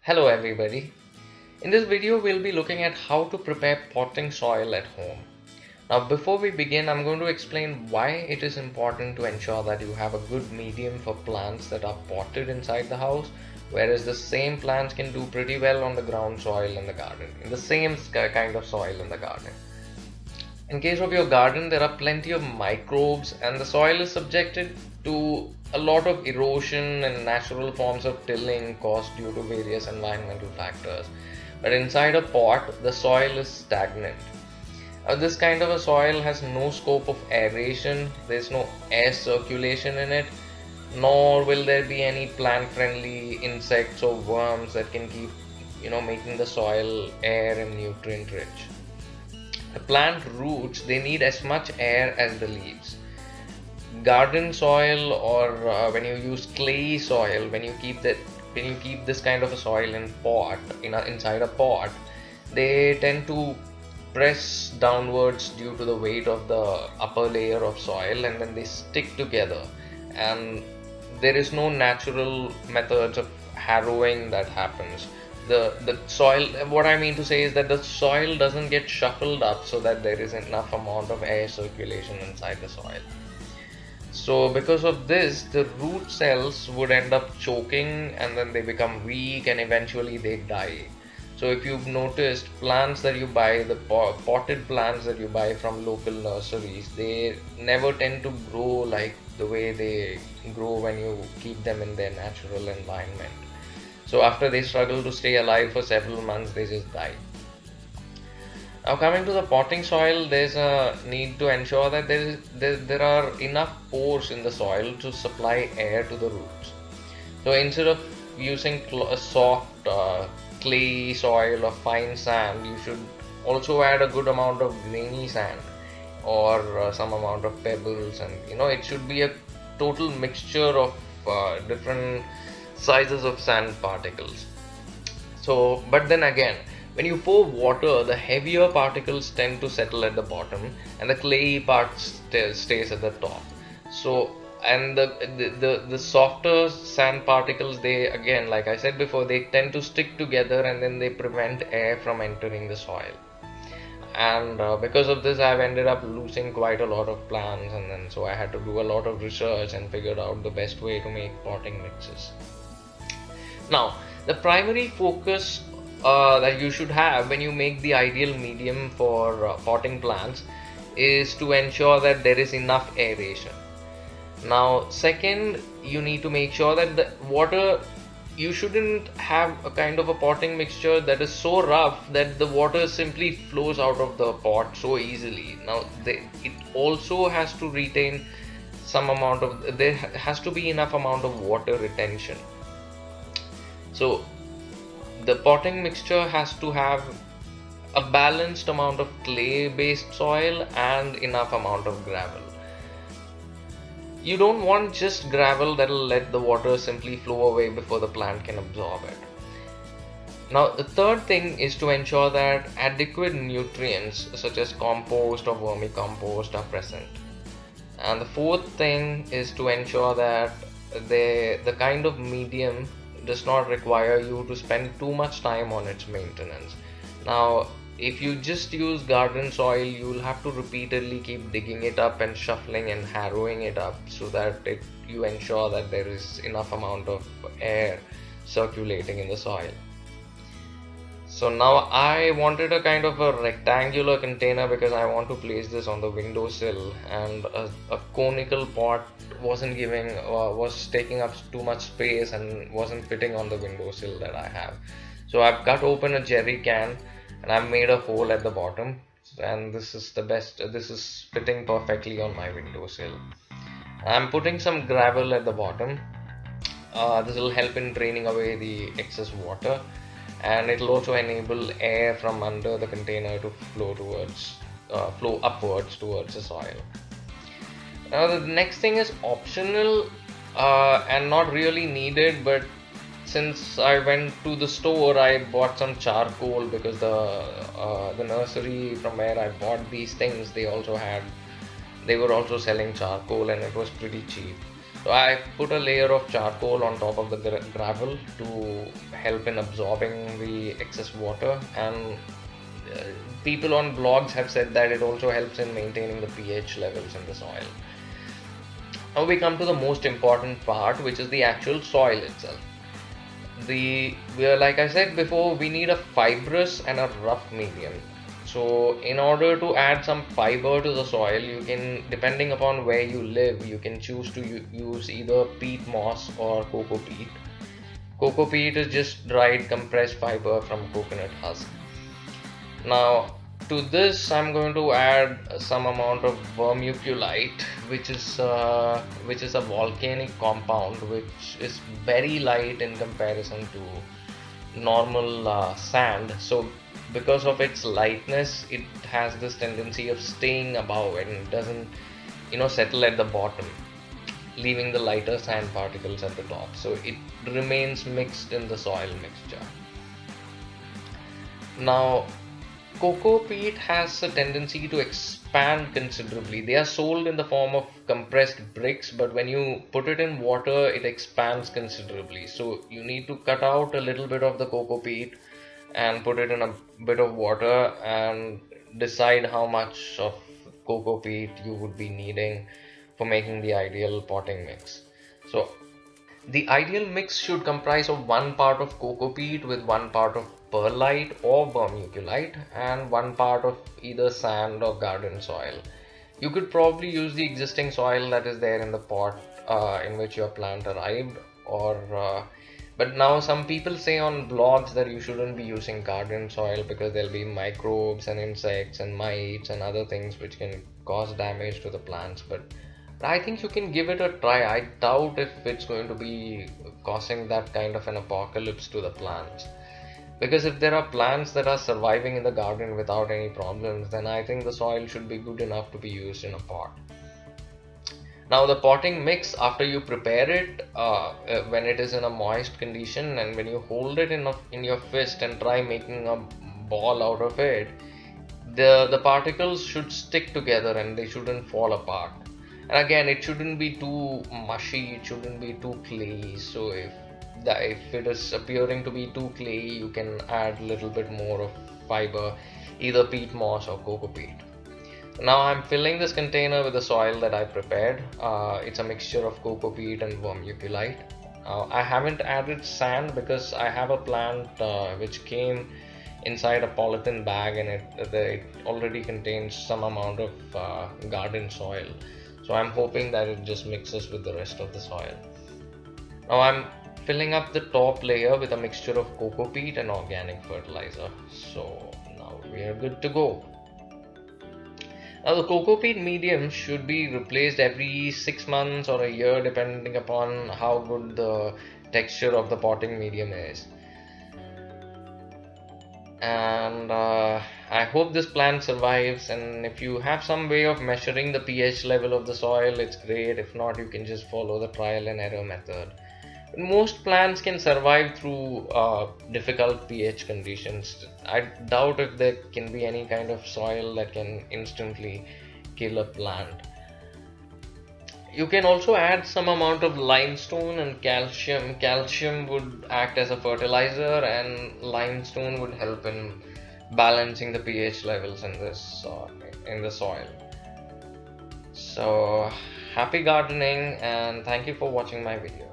Hello everybody. In this video we'll be looking at how to prepare potting soil at home. Now before we begin, I'm going to explain why it is important to ensure that you have a good medium for plants that are potted inside the house, whereas the same plants can do pretty well on the ground soil in the garden, in the same kind of soil in the garden. In case of your garden, there are plenty of microbes and the soil is subjected to a lot of erosion and natural forms of tilling caused due to various environmental factors. But inside a pot, the soil is stagnant. This kind of a soil has no scope of aeration, there's no air circulation in it, nor will there be any plant friendly insects or worms that can keep making the soil air and nutrient rich. The plant roots, they need as much air as the leaves. Garden soil or when you use clay soil, when you keep this kind of a soil inside a pot, they tend to press downwards due to the weight of the upper layer of soil, and then they stick together, and there is no natural methods of harrowing that happens. The soil, what I mean to say is that the soil doesn't get shuffled up so that there is enough amount of air circulation inside the soil. So because of this, the root cells would end up choking, and then they become weak and eventually they die. So if you've noticed, plants that you buy, the potted plants that you buy from local nurseries, they never tend to grow like the way they grow when you keep them in their natural environment. So after they struggle to stay alive for several months, they just die. Now coming to the potting soil, there's a need to ensure that there are enough pores in the soil to supply air to the roots. So instead of using a soft clay soil or fine sand, you should also add a good amount of grainy sand or some amount of pebbles, and it should be a total mixture of different sizes of sand particles. So, but then again, when you pour water, the heavier particles tend to settle at the bottom, and the clayey part stays at the top. So, and the softer sand particles, they again, like I said before, they tend to stick together, and then they prevent air from entering the soil. And because of this, I've ended up losing quite a lot of plants, and then so I had to do a lot of research and figured out the best way to make potting mixes. Now, the primary focus that you should have when you make the ideal medium for potting plants is to ensure that there is enough aeration. Now, second, you need to make sure that the water, you shouldn't have a kind of a potting mixture that is so rough that the water simply flows out of the pot so easily. Now, it also has to retain some amount of, there has to be enough amount of water retention. So the potting mixture has to have a balanced amount of clay based soil and enough amount of gravel. You don't want just gravel that will let the water simply flow away before the plant can absorb it. Now the third thing is to ensure that adequate nutrients such as compost or vermicompost are present. And the fourth thing is to ensure that the kind of medium does not require you to spend too much time on its maintenance. Now, if you just use garden soil, you will have to repeatedly keep digging it up and shuffling and harrowing it up so that you ensure that there is enough amount of air circulating in the soil. So now I wanted a kind of a rectangular container because I want to place this on the windowsill, and a conical pot was taking up too much space and wasn't fitting on the windowsill that I have. So I've cut open a jerry can and I've made a hole at the bottom, and this is fitting perfectly on my windowsill. I'm putting some gravel at the bottom. This will help in draining away the excess water, and it will also enable air from under the container to flow upwards towards the soil. Now the next thing is optional and not really needed, but since I went to the store, I bought some charcoal because the nursery from where I bought these things, they were also selling charcoal, and it was pretty cheap. So I put a layer of charcoal on top of the gravel to help in absorbing the excess water, and uh, people on blogs have said that it also helps in maintaining the pH levels in the soil. Now we come to the most important part, which is the actual soil itself. Like I said before, we need a fibrous and a rough medium. So in order to add some fiber to the soil, you can, depending upon where you live, you can choose to use either peat moss or cocoa peat. Cocoa peat is just dried compressed fiber from coconut husk. Now to this I'm going to add some amount of vermiculite, which is a volcanic compound which is very light in comparison to normal sand. So because of its lightness, it has this tendency of staying above and it doesn't, settle at the bottom, leaving the lighter sand particles at the top. So it remains mixed in the soil mixture. Now cocoa peat has a tendency to expand considerably. They are sold in the form of compressed bricks, but when you put it in water, it expands considerably. So you need to cut out a little bit of the cocoa peat and put it in a bit of water and decide how much of cocoa peat you would be needing for making the ideal potting mix. So the ideal mix should comprise of 1 part of cocoa peat with 1 part of perlite or vermiculite and 1 part of either sand or garden soil. You could probably use the existing soil that is there in the pot in which your plant arrived, but now some people say on blogs that you shouldn't be using garden soil because there'll be microbes and insects and mites and other things which can cause damage to the plants. But I think you can give it a try. I doubt if it's going to be causing that kind of an apocalypse to the plants. Because if there are plants that are surviving in the garden without any problems, then I think the soil should be good enough to be used in a pot. Now the potting mix, after you prepare it, when it is in a moist condition and when you hold it in your fist and try making a ball out of it, the particles should stick together and they shouldn't fall apart. And again, it shouldn't be too mushy, it shouldn't be too clayey. So if it is appearing to be too clayey, you can add a little bit more of fiber, either peat moss or cocoa peat. Now I'm filling this container with the soil that I prepared. It's a mixture of cocoa peat and vermiculite. I haven't added sand because I have a plant which came inside a polythene bag and it already contains some amount of garden soil. So I'm hoping that it just mixes with the rest of the soil. Now I'm filling up the top layer with a mixture of cocoa peat and organic fertilizer. So now we are good to go. Now the cocoa peat medium should be replaced every 6 months or a year depending upon how good the texture of the potting medium is. And I hope this plant survives, and if you have some way of measuring the pH level of the soil, it's great. If not, you can just follow the trial and error method. Most plants can survive through difficult pH conditions. I doubt if there can be any kind of soil that can instantly kill a plant. You can also add some amount of limestone and calcium. Calcium would act as a fertilizer and limestone would help in balancing the pH levels in the soil. So happy gardening and thank you for watching my video.